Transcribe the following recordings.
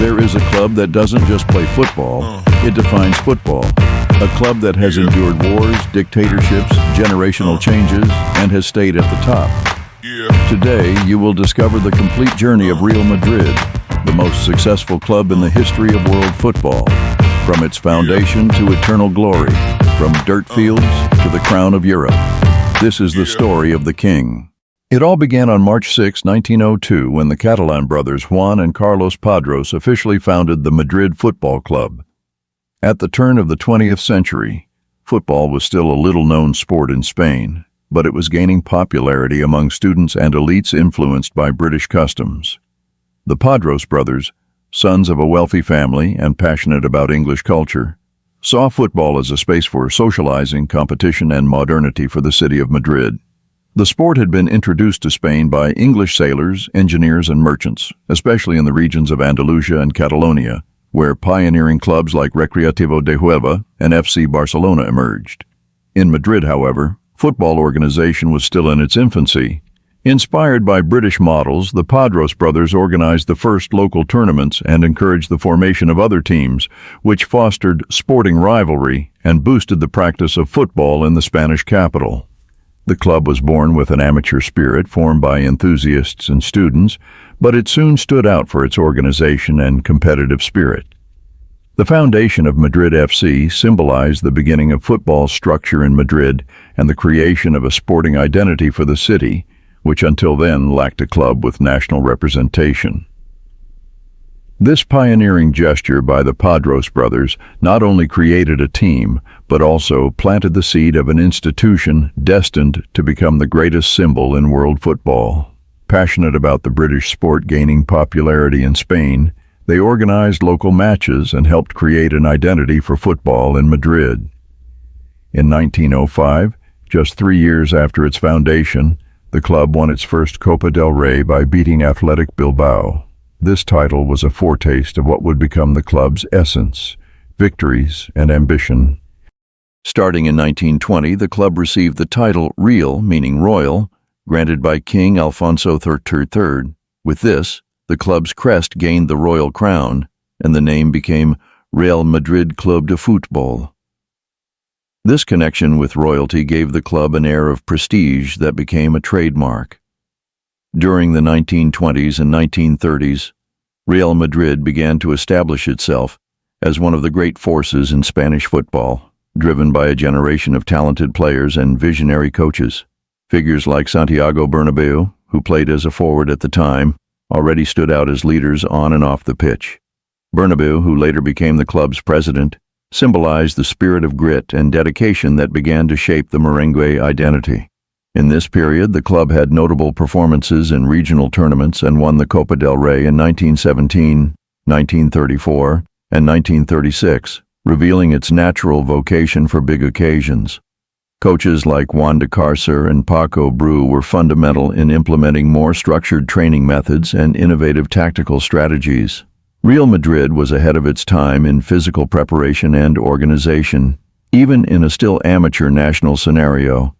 There is a club that doesn't just play football, it defines football. A club that has endured wars, dictatorships, generational changes, and has stayed at the top. Today, you will discover the complete journey of Real Madrid, the most successful club in the history of world football. From its foundation to eternal glory, from dirt fields to the crown of Europe. This is the story of the king. It all began on March 6, 1902, when the Catalan brothers Juan and Carlos Padros officially founded the Madrid Football Club. At the turn of the 20th century, football was still a little-known sport in Spain, but it was gaining popularity among students and elites influenced by British customs. The Padros brothers, sons of a wealthy family and passionate about English culture, saw football as a space for socializing, competition, and modernity for the city of Madrid. The sport had been introduced to Spain by English sailors, engineers, and merchants, especially in the regions of Andalusia and Catalonia, where pioneering clubs like Recreativo de Huelva and FC Barcelona emerged. In Madrid, however, football organization was still in its infancy. Inspired by British models, the Padros brothers organized the first local tournaments and encouraged the formation of other teams, which fostered sporting rivalry and boosted the practice of football in the Spanish capital. The club was born with an amateur spirit formed by enthusiasts and students, but it soon stood out for its organization and competitive spirit. The foundation of Madrid FC symbolized the beginning of football structure in Madrid and the creation of a sporting identity for the city, which until then lacked a club with national representation. This pioneering gesture by the Padros brothers not only created a team, but also planted the seed of an institution destined to become the greatest symbol in world football. Passionate about the British sport gaining popularity in Spain, they organized local matches and helped create an identity for football in Madrid. In 1905, just 3 years after its foundation, the club won its first Copa del Rey by beating Athletic Bilbao. This title was a foretaste of what would become the club's essence, victories, and ambition. Starting in 1920, the club received the title Real, meaning royal, granted by King Alfonso III. With this, the club's crest gained the royal crown, and the name became Real Madrid Club de Futbol. This connection with royalty gave the club an air of prestige that became a trademark. During the 1920s and 1930s, Real Madrid began to establish itself as one of the great forces in Spanish football, driven by a generation of talented players and visionary coaches. Figures like Santiago Bernabéu, who played as a forward at the time, already stood out as leaders on and off the pitch. Bernabéu, who later became the club's president, symbolized the spirit of grit and dedication that began to shape the merengue identity. In this period, the club had notable performances in regional tournaments and won the Copa del Rey in 1917, 1934, and 1936, revealing its natural vocation for big occasions. Coaches like Juan de Cárcer and Paco Bru were fundamental in implementing more structured training methods and innovative tactical strategies. Real Madrid was ahead of its time in physical preparation and organization, even in a still amateur national scenario.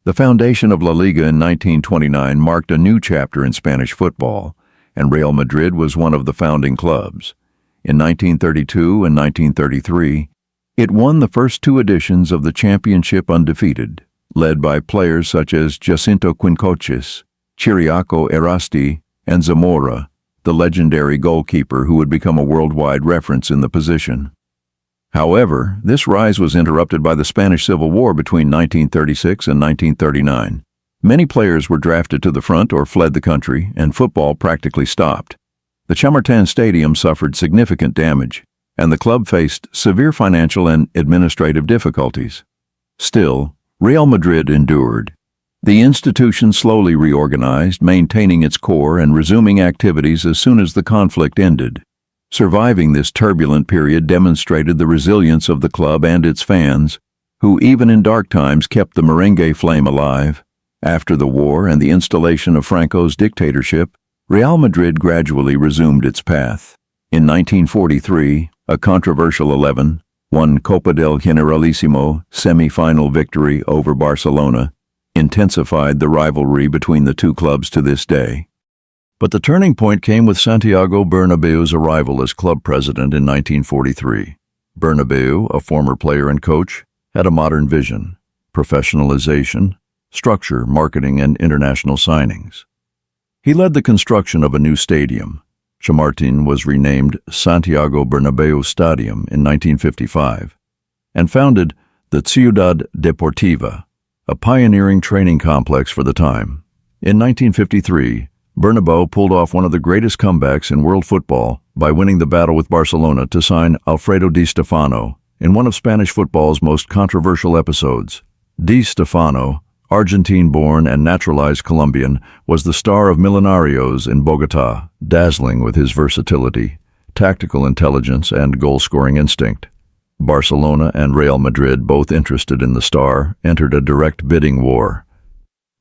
The foundation of La Liga in 1929 marked a new chapter in Spanish football, and Real Madrid was one of the founding clubs. In 1932 and 1933, it won the first 2 editions of the championship undefeated, led by players such as Jacinto Quincoches, Chiriaco Erasti, and Zamora, the legendary goalkeeper who would become a worldwide reference in the position. However, this rise was interrupted by the Spanish Civil War between 1936 and 1939. Many players were drafted to the front or fled the country, and football practically stopped. The Chamartin Stadium suffered significant damage, and the club faced severe financial and administrative difficulties. Still, Real Madrid endured. The institution slowly reorganized, maintaining its core and resuming activities as soon as the conflict ended. Surviving this turbulent period demonstrated the resilience of the club and its fans, who even in dark times kept the merengue flame alive. After the war and the installation of Franco's dictatorship, Real Madrid gradually resumed its path. In 1943, a controversial 11 won Copa del Generalissimo semi-final victory over Barcelona, intensified the rivalry between the two clubs to this day. But the turning point came with Santiago Bernabéu's arrival as club president in 1943. Bernabéu, a former player and coach, had a modern vision: professionalization, structure, marketing, and international signings. He led the construction of a new stadium. Chamartín was renamed Santiago Bernabéu Stadium in 1955 and founded the Ciudad Deportiva, a pioneering training complex for the time. In 1953, Bernabéu pulled off one of the greatest comebacks in world football by winning the battle with Barcelona to sign Alfredo Di Stéfano in one of Spanish football's most controversial episodes. Di Stéfano, Argentine-born and naturalized Colombian, was the star of Millonarios in Bogotá, dazzling with his versatility, tactical intelligence, and goal-scoring instinct. Barcelona and Real Madrid, both interested in the star, entered a direct bidding war.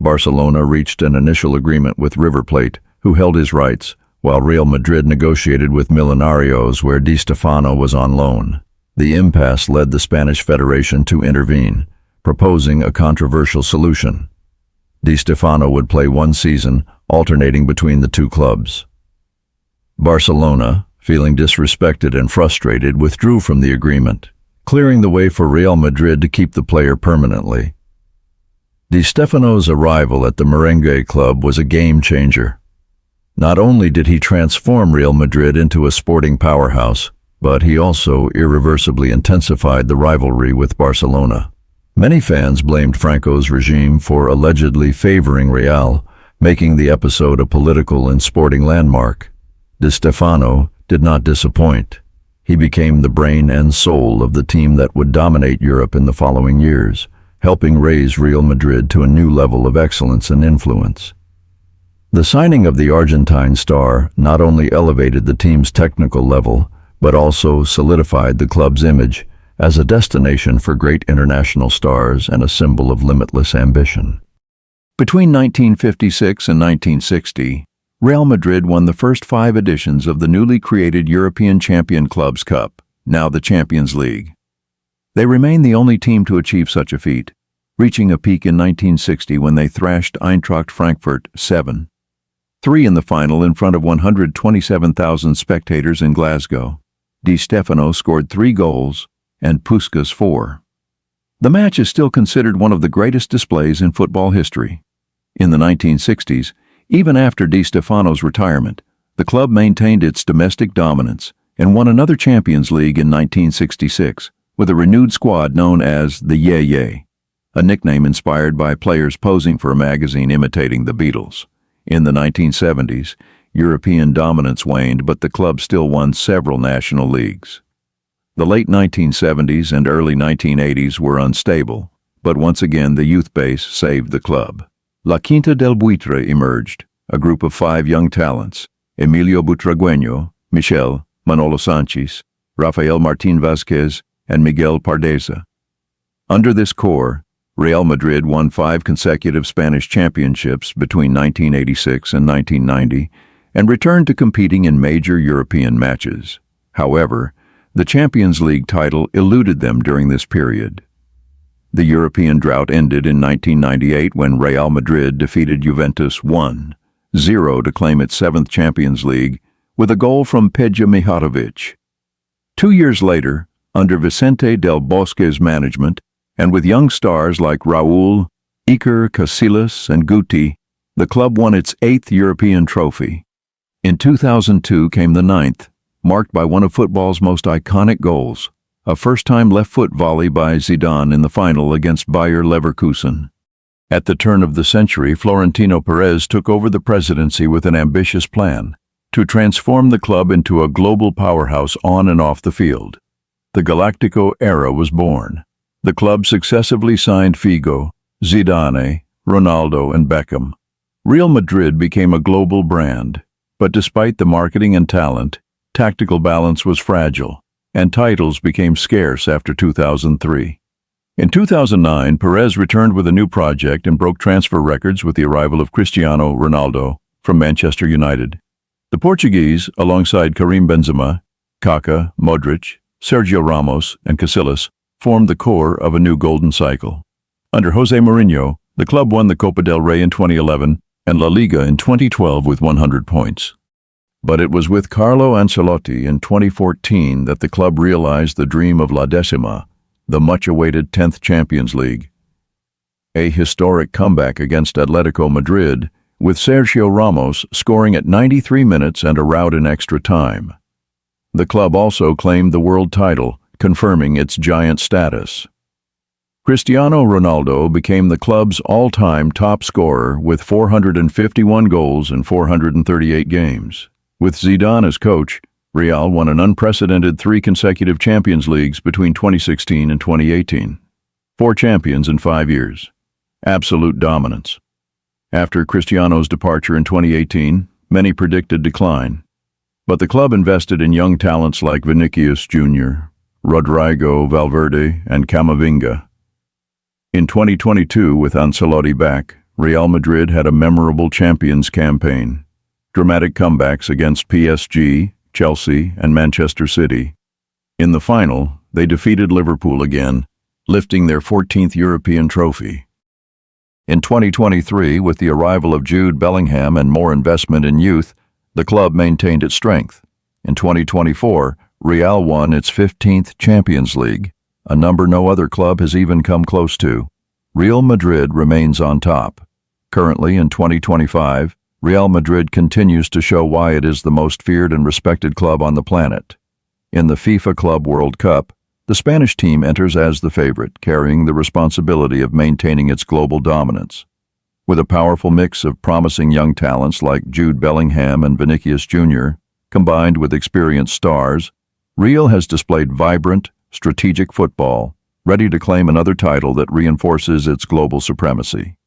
Barcelona reached an initial agreement with River Plate, who held his rights, while Real Madrid negotiated with Millonarios, where Di Stéfano was on loan. The impasse led the Spanish Federation to intervene, proposing a controversial solution. Di Stéfano would play one season, alternating between the two clubs. Barcelona, feeling disrespected and frustrated, withdrew from the agreement, clearing the way for Real Madrid to keep the player permanently. Di Stéfano's arrival at the Merengue club was a game-changer. Not only did he transform Real Madrid into a sporting powerhouse, but he also irreversibly intensified the rivalry with Barcelona. Many fans blamed Franco's regime for allegedly favoring Real, making the episode a political and sporting landmark. Di Stéfano did not disappoint. He became the brain and soul of the team that would dominate Europe in the following years, helping raise Real Madrid to a new level of excellence and influence. The signing of the Argentine star not only elevated the team's technical level, but also solidified the club's image as a destination for great international stars and a symbol of limitless ambition. Between 1956 and 1960, Real Madrid won the first 5 editions of the newly created European Champion Clubs Cup, now the Champions League. They remain the only team to achieve such a feat, reaching a peak in 1960 when they thrashed Eintracht Frankfurt 7-3 in the final in front of 127,000 spectators in Glasgow. Di Stéfano scored 3 goals and Puskas 4. The match is still considered one of the greatest displays in football history. In the 1960s, even after Di Stéfano's retirement, the club maintained its domestic dominance and won another Champions League in 1966 with a renewed squad known as the Yé, a nickname inspired by players posing for a magazine imitating the Beatles. In the 1970s, European dominance waned, but the club still won several national leagues. The late 1970s and early 1980s were unstable, but once again the youth base saved the club. La Quinta del Buitre emerged, a group of 5 young talents: Emilio Butragueño, Michel, Manolo Sánchez, Rafael Martín Vázquez, and Miguel Pardeza. Under this core, Real Madrid won 5 consecutive Spanish championships between 1986 and 1990 and returned to competing in major European matches. However, the Champions League title eluded them during this period. The European drought ended in 1998 when Real Madrid defeated Juventus 1-0 to claim its 7th Champions League with a goal from Peja Mihajlovic. 2 years later, under Vicente del Bosque's management, and with young stars like Raúl, Iker Casillas, and Guti, the club won its 8th European trophy. In 2002 came the 9th, marked by one of football's most iconic goals, a first-time left-foot volley by Zidane in the final against Bayer Leverkusen. At the turn of the century, Florentino Perez took over the presidency with an ambitious plan to transform the club into a global powerhouse on and off the field. The Galáctico era was born. The club successively signed Figo, Zidane, Ronaldo, and Beckham. Real Madrid became a global brand, but despite the marketing and talent, tactical balance was fragile, and titles became scarce after 2003. In 2009, Perez returned with a new project and broke transfer records with the arrival of Cristiano Ronaldo from Manchester United. The Portuguese, alongside Karim Benzema, Kaká, Modric, Sergio Ramos, and Casillas, formed the core of a new golden cycle. Under José Mourinho, the club won the Copa del Rey in 2011 and La Liga in 2012 with 100 points. But it was with Carlo Ancelotti in 2014 that the club realized the dream of La Decima, the much-awaited 10th Champions League. A historic comeback against Atletico Madrid, with Sergio Ramos scoring at 93 minutes and a rout in extra time. The club also claimed the world title, confirming its giant status. Cristiano Ronaldo became the club's all-time top scorer with 451 goals in 438 games. With Zidane as coach, Real won an unprecedented 3 consecutive Champions Leagues between 2016 and 2018. 4 champions in 5 years. Absolute dominance. After Cristiano's departure in 2018, many predicted decline. But the club invested in young talents like Vinicius Jr., Rodrigo Valverde, and Camavinga. In 2022, with Ancelotti back, Real Madrid had a memorable Champions campaign. Dramatic comebacks against PSG, Chelsea, and Manchester City. In the final, they defeated Liverpool again, lifting their 14th European trophy. In 2023, with the arrival of Jude Bellingham and more investment in youth, the club maintained its strength. In 2024, Real won its 15th Champions League, a number no other club has even come close to. Real Madrid remains on top. Currently, in 2025, Real Madrid continues to show why it is the most feared and respected club on the planet. In the FIFA Club World Cup, the Spanish team enters as the favorite, carrying the responsibility of maintaining its global dominance. With a powerful mix of promising young talents like Jude Bellingham and Vinicius Jr., combined with experienced stars, Real has displayed vibrant, strategic football, ready to claim another title that reinforces its global supremacy.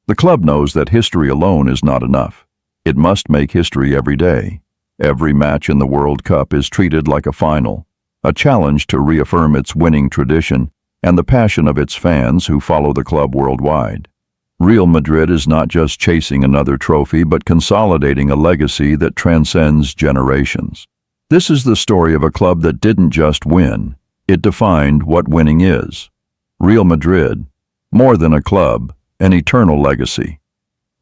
The club knows that history alone is not enough. It must make history every day. Every match in the World Cup is treated like a final, a challenge to reaffirm its winning tradition and the passion of its fans who follow the club worldwide. Real Madrid is not just chasing another trophy, but consolidating a legacy that transcends generations. This is the story of a club that didn't just win, it defined what winning is. Real Madrid, more than a club, an eternal legacy.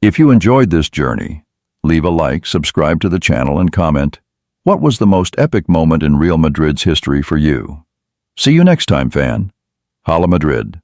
If you enjoyed this journey, leave a like, subscribe to the channel, and comment, what was the most epic moment in Real Madrid's history for you? See you next time, fan. Hala Madrid.